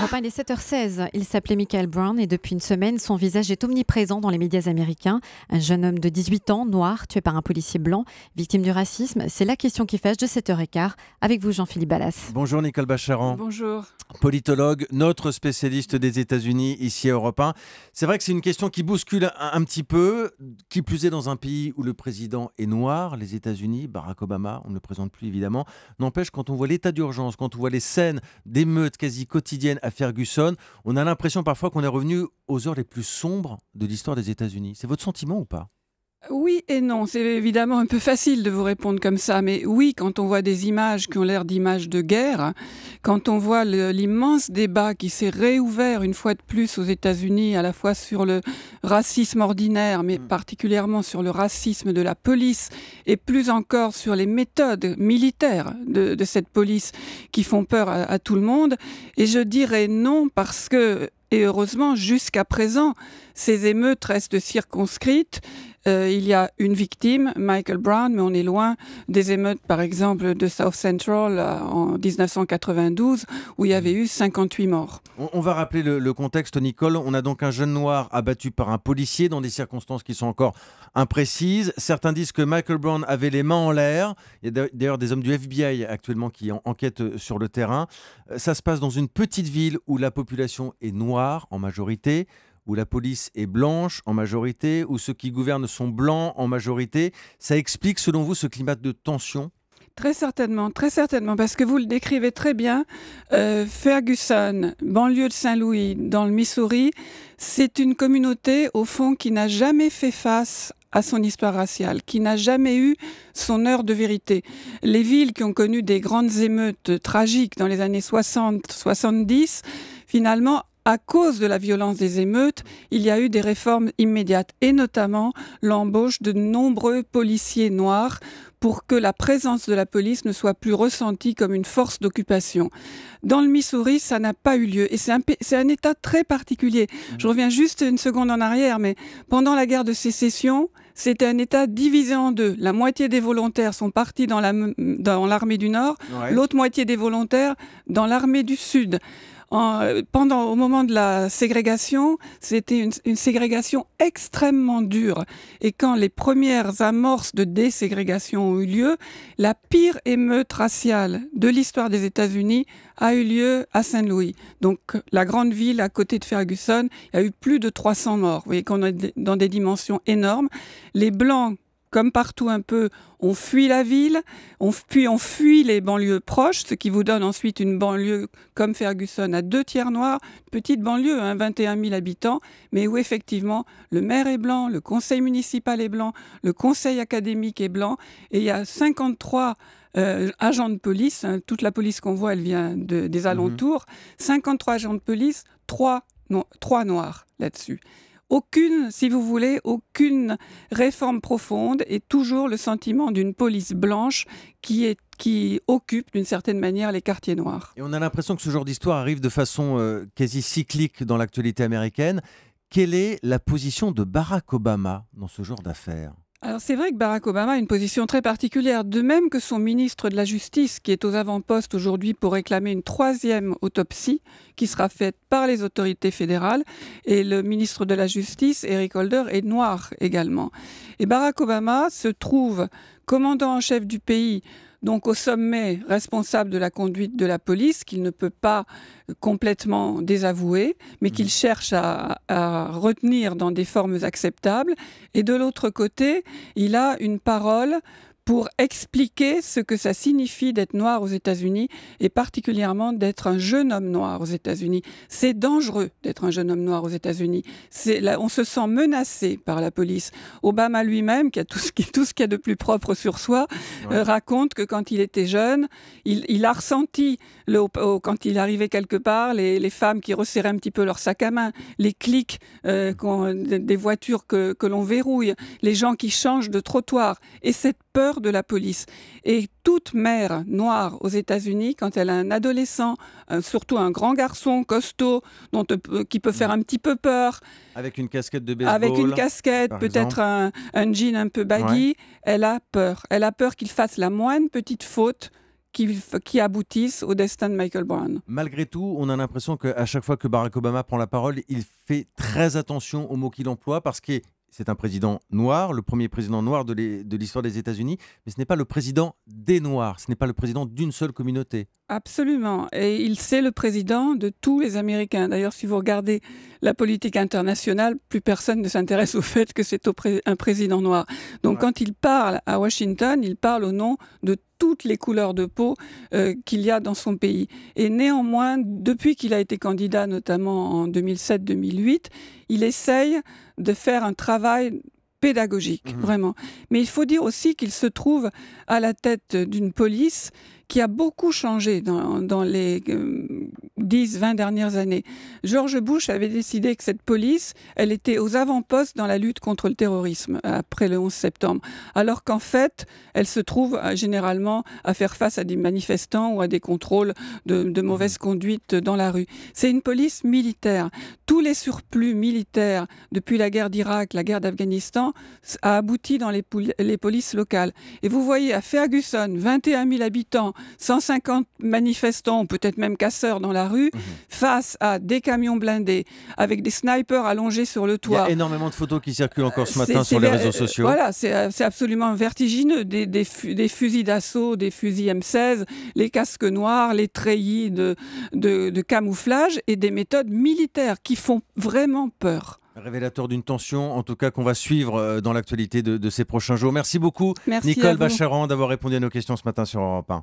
Europe 1, il est 7h16. Il s'appelait Michael Brown et depuis une semaine, son visage est omniprésent dans les médias américains. Un jeune homme de 18 ans, noir, tué par un policier blanc, victime du racisme. C'est la question qui fâche de 7h15. Avec vous, Jean-Philippe Ballas. Bonjour Nicole Bacharan. Bonjour. Politologue, notre spécialiste des États-Unis ici à Europe 1. C'est vrai que c'est une question qui bouscule un petit peu, qui plus est dans un pays où le président est noir, les États-Unis, Barack Obama, on ne le présente plus évidemment. N'empêche, quand on voit l'état d'urgence, quand on voit les scènes d'émeutes quasi quotidiennes à Ferguson, on a l'impression parfois qu'on est revenu aux heures les plus sombres de l'histoire des États-Unis. C'est votre sentiment ou pas ? Oui et non, c'est évidemment un peu facile de vous répondre comme ça, mais oui, quand on voit des images qui ont l'air d'images de guerre, quand on voit l'immense débat qui s'est réouvert une fois de plus aux États-Unis, à la fois sur le racisme ordinaire, mais particulièrement sur le racisme de la police, et plus encore sur les méthodes militaires de cette police qui font peur à tout le monde, et je dirais non parce que, et heureusement, jusqu'à présent, ces émeutes restent circonscrites. Il y a une victime, Michael Brown, mais on est loin des émeutes, par exemple, de South Central en 1992, où il y avait eu 58 morts. On va rappeler le contexte, Nicole. On a donc un jeune noir abattu par un policier dans des circonstances qui sont encore imprécises. Certains disent que Michael Brown avait les mains en l'air. Il y a d'ailleurs des hommes du FBI actuellement qui enquêtent sur le terrain. Ça se passe dans une petite ville où la population est noire en majorité, où la police est blanche en majorité, où ceux qui gouvernent sont blancs en majorité. Ça explique, selon vous, ce climat de tension ? Très certainement, parce que vous le décrivez très bien. Ferguson, banlieue de Saint-Louis, dans le Missouri, c'est une communauté, au fond, qui n'a jamais fait face à son histoire raciale, qui n'a jamais eu son heure de vérité. Les villes qui ont connu des grandes émeutes tragiques dans les années 60-70, finalement, à cause de la violence des émeutes, il y a eu des réformes immédiates, et notamment l'embauche de nombreux policiers noirs pour que la présence de la police ne soit plus ressentie comme une force d'occupation. Dans le Missouri, ça n'a pas eu lieu, et c'est un État très particulier. Je reviens juste une seconde en arrière, mais pendant la guerre de sécession, c'était un État divisé en deux. La moitié des volontaires sont partis dans l'armée du Nord, ouais. L'autre moitié des volontaires dans l'armée du Sud. Au moment de la ségrégation, c'était une ségrégation extrêmement dure. Et quand les premières amorces de déségrégation ont eu lieu, la pire émeute raciale de l'histoire des États-Unis a eu lieu à Saint-Louis. Donc la grande ville à côté de Ferguson, il y a eu plus de 300 morts. Vous voyez qu'on est dans des dimensions énormes. Les Blancs, comme partout un peu, on fuit la ville, puis on fuit les banlieues proches, ce qui vous donne ensuite une banlieue comme Ferguson à 2/3 noirs, petite banlieue, 21 000 habitants, mais où effectivement le maire est blanc, le conseil municipal est blanc, le conseil académique est blanc, et il y a 53 agents de police, toute la police qu'on voit, elle vient des alentours, 53 agents de police, 3 noirs là-dessus. Aucune, si vous voulez, aucune réforme profonde et toujours le sentiment d'une police blanche qui occupe d'une certaine manière les quartiers noirs. Et on a l'impression que ce genre d'histoire arrive de façon quasi cyclique dans l'actualité américaine. Quelle est la position de Barack Obama dans ce genre d'affaires ? Alors c'est vrai que Barack Obama a une position très particulière, de même que son ministre de la Justice, qui est aux avant-postes aujourd'hui pour réclamer une 3e autopsie qui sera faite par les autorités fédérales. Et le ministre de la Justice, Eric Holder, est noir également. Et Barack Obama se trouve commandant en chef du pays, donc au sommet responsable de la conduite de la police, qu'il ne peut pas complètement désavouer, mais qu'il cherche à retenir dans des formes acceptables. Et de l'autre côté, il a une parole pour expliquer ce que ça signifie d'être noir aux États-Unis et particulièrement d'être un jeune homme noir aux États-Unis. C'est dangereux d'être un jeune homme noir aux États-Unis. On se sent menacé par la police. Obama lui-même, qui a tout ce qu'il y a de plus propre sur soi, raconte que quand il était jeune, il a ressenti, quand il arrivait quelque part, les femmes qui resserraient un petit peu leur sac à main, les clics des voitures que l'on verrouille, les gens qui changent de trottoir, et cette peur de la police. Et toute mère noire aux États-Unis, quand elle a un adolescent, surtout un grand garçon costaud, qui peut faire un petit peu peur, avec une casquette de baseball, avec une casquette, peut-être un jean un peu baggy, elle a peur. Elle a peur qu'il fasse la moindre petite faute, qui aboutissent au destin de Michael Brown. Malgré tout, on a l'impression qu'à chaque fois que Barack Obama prend la parole, il fait très attention aux mots qu'il emploie parce que c'est un président noir, le premier président noir de l'histoire des États-Unis, mais ce n'est pas le président des Noirs, ce n'est pas le président d'une seule communauté. Absolument. Et c'est le président de tous les Américains. D'ailleurs, si vous regardez la politique internationale, plus personne ne s'intéresse au fait que c'est un président noir. Donc, quand il parle à Washington, il parle au nom de toutes les couleurs de peau qu'il y a dans son pays. Et néanmoins, depuis qu'il a été candidat, notamment en 2007-2008, il essaye de faire un travail pédagogique, vraiment. Mais il faut dire aussi qu'il se trouve à la tête d'une police qui a beaucoup changé dans les 10-20 dernières années. George Bush avait décidé que cette police, elle était aux avant-postes dans la lutte contre le terrorisme après le 11 septembre, alors qu'en fait, elle se trouve généralement à faire face à des manifestants ou à des contrôles de mauvaise conduite dans la rue. C'est une police militaire. Tous les surplus militaires depuis la guerre d'Irak, la guerre d'Afghanistan, a abouti dans les polices locales. Et vous voyez à Ferguson, 21 000 habitants, 150 manifestants, peut-être même casseurs dans la rue, face à des camions blindés, avec des snipers allongés sur le toit. Il y a énormément de photos qui circulent encore ce matin sur les réseaux sociaux. Voilà, c'est absolument vertigineux. Des fusils d'assaut, des fusils M16, les casques noirs, les treillis de camouflage et des méthodes militaires qui font vraiment peur. Révélateur d'une tension, en tout cas, qu'on va suivre dans l'actualité de ces prochains jours. Merci beaucoup, Merci Nicole Bacharan, d'avoir répondu à nos questions ce matin sur Europe 1.